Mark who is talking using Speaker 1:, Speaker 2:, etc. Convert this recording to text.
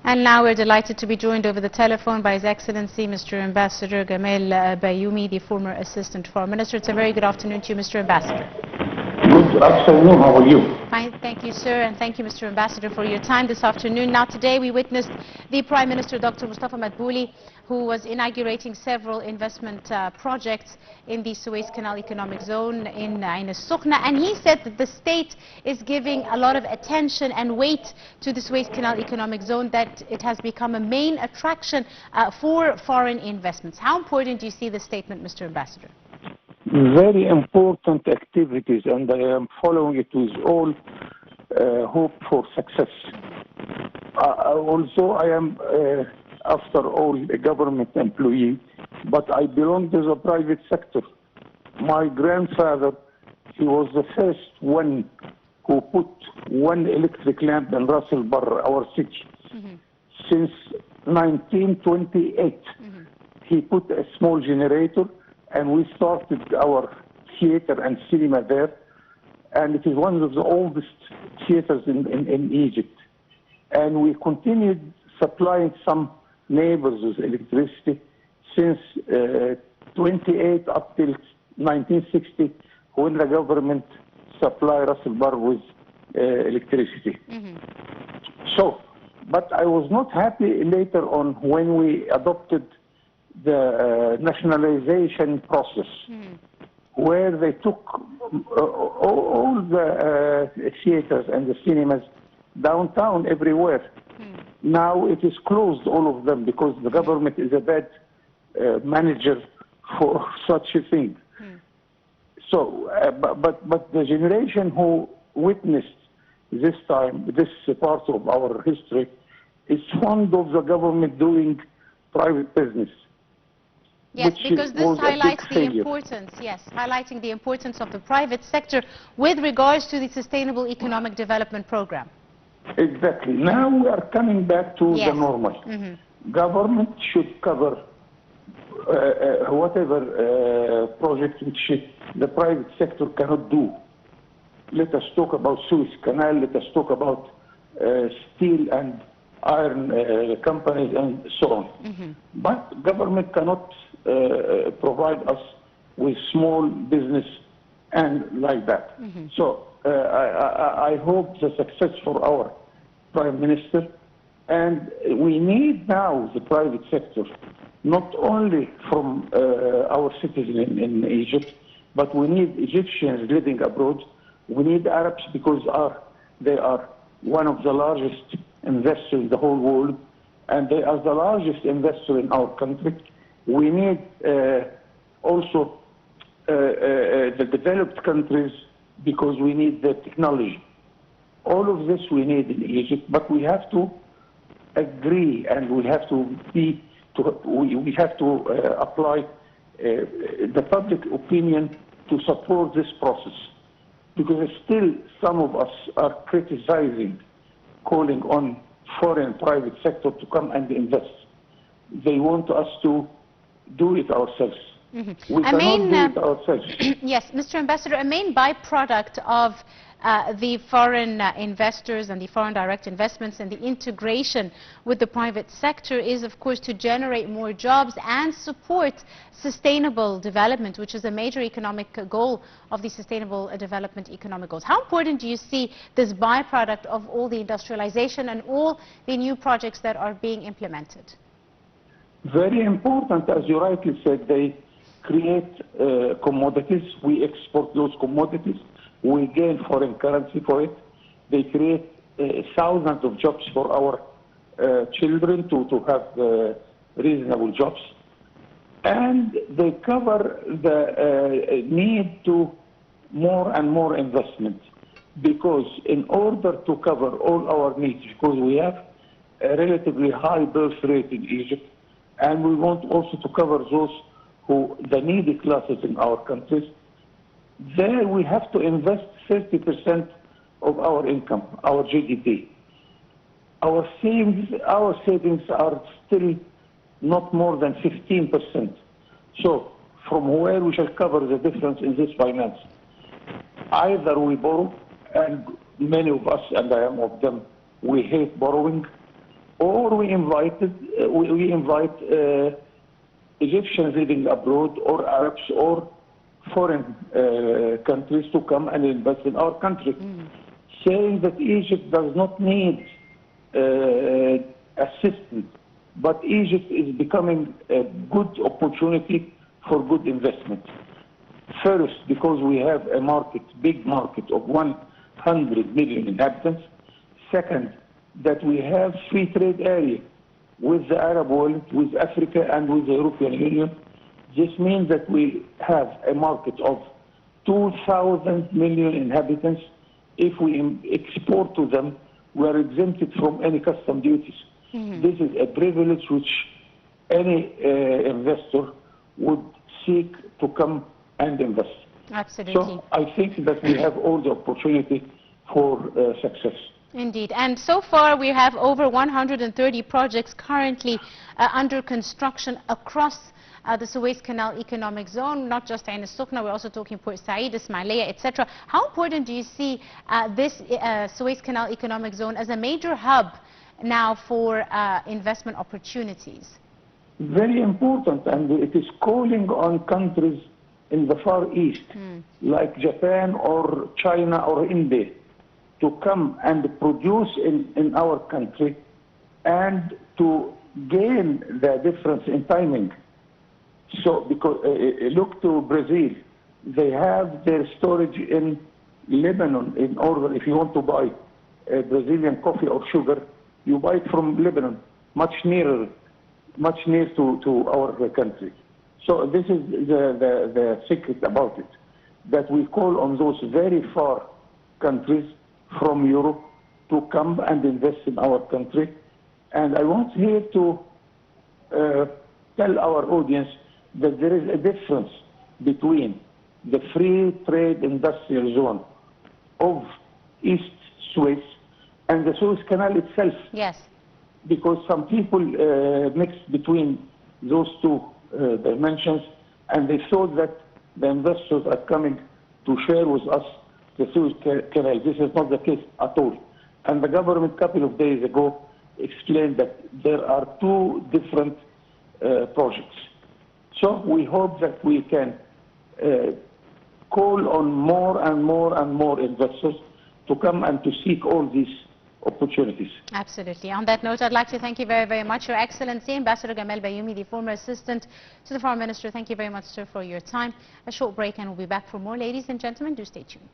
Speaker 1: And now we're delighted to be joined over the telephone by His Excellency Mr. Ambassador Gamal Bayoumi, the former Assistant Foreign Minister. It's a very good afternoon to you, Mr. Ambassador.
Speaker 2: Good afternoon. How are you?
Speaker 1: Fine, thank you, sir, and thank you, Mr. Ambassador, for your time this afternoon. Now, today we witnessed the Prime Minister, Dr. Mustafa Madbouli, who was inaugurating several investment projects in the Suez Canal Economic Zone in Ain al-Sukhna, and he said that the state is giving a lot of attention and weight to the Suez Canal Economic Zone, that it has become a main attraction for foreign investments. How important do you see this statement, Mr. Ambassador?
Speaker 2: Very important activities, and I am following it with all hope for success. Also, I am, after all, a government employee, but I belong to the private sector. My grandfather, he was the first one who put one electric lamp in Ras Al Barr, our city. Since 1928, he put a small generator, and we started our theater and cinema there, and it is one of the oldest theaters in Egypt. And we continued supplying some neighbors with electricity since 28 up till 1960, when the government supplied Ras Al Barr with electricity. So, but I was not happy later on when we adopted the nationalization process, where they took all the theaters and the cinemas downtown everywhere. Now it is closed, all of them, because the government is a bad manager for such a thing. So, but the generation who witnessed this time, this part of our history, is fond of the government doing private business.
Speaker 1: Yes, because this highlights the importance, highlighting the importance of the private sector with regards to the Sustainable Economic Development Program.
Speaker 2: Exactly. Now we are coming back to the normal. Government should cover whatever project which the private sector cannot do. Let us talk about Suez Canal, let us talk about steel and iron companies and so on. But government cannot provide us with small business and like that. So I hope the success for our Prime Minister, and we need now the private sector, not only from our citizens in Egypt, but we need Egyptians living abroad. We need Arabs because they are one of the largest investors in the whole world, and they are the largest investor in our country. We need also the developed countries, because we need the technology. All of this we need in Egypt, but we have to agree, and we have to apply the public opinion to support this process, because still some of us are criticizing, calling on foreign private sector to come and invest. They want us to do it ourselves. We cannot do it ourselves.
Speaker 1: Yes, Mr. Ambassador, a main byproduct of the foreign investors and the foreign direct investments and the integration with the private sector is, of course, to generate more jobs and support sustainable development, which is a major economic goal of the Sustainable Development Economic Goals. How important do you see this byproduct of all the industrialization and all the new projects that are being implemented?
Speaker 2: Very important, as you rightly said. They create commodities. We export those commodities. We gain foreign currency for it. They create thousands of jobs for our children to have reasonable jobs. And they cover the need to more and more investment, because in order to cover all our needs, because we have a relatively high birth rate in Egypt, and we want also to cover those the needy classes in our countries, there we have to invest 30% of our income, our GDP. Our savings are still not more than 15%. So from where we shall cover the difference in this finance? Either we borrow, and many of us, and I am of them, we hate borrowing, or we invite Egyptians living abroad, or Arabs, or foreign countries to come and invest in our country, saying that Egypt does not need assistance, but Egypt is becoming a good opportunity for good investment. First, because we have a market, big market of 100 million inhabitants. Second, that we have free trade area with the Arab world, with Africa, and with the European Union. This means that we have a market of 2,000 million inhabitants. If we export to them, we are exempted from any custom duties. This is a privilege which any investor would seek to come and invest.
Speaker 1: Absolutely.
Speaker 2: So I think that we have all the opportunity for success.
Speaker 1: Indeed. And so far we have over 130 projects currently under construction across the Suez Canal Economic Zone, not just Ain al-Sukhna, we're also talking Port Said, Ismailia, etc. How important do you see this Suez Canal Economic Zone as a major hub now for investment opportunities?
Speaker 2: Very important, and it is calling on countries in the Far East, like Japan or China or India, to come and produce in our country and to gain the difference in timing. So, because look to Brazil, they have their storage in Lebanon. In order, if you want to buy Brazilian coffee or sugar, you buy it from Lebanon, much near to our country. So this is the secret about it, that we call on those very far countries from Europe to come and invest in our country. And I want here to tell our audience that there is a difference between the free trade industrial zone of East Suez and the Suez Canal itself.
Speaker 1: Yes.
Speaker 2: Because some people mix between those two dimensions, and they thought that the investors are coming to share with us the Suez Canal. This is not the case at all. And the government a couple of days ago explained that there are two different projects. So we hope that we can call on more and more and more investors to come and to seek all these opportunities.
Speaker 1: Absolutely. On that note, I'd like to thank you very, very much, Your Excellency, Ambassador Gamal Bayoumi, the former assistant to the Foreign Minister. Thank you very much, sir, for your time. A short break and we'll be back for more. Ladies and gentlemen, do stay tuned.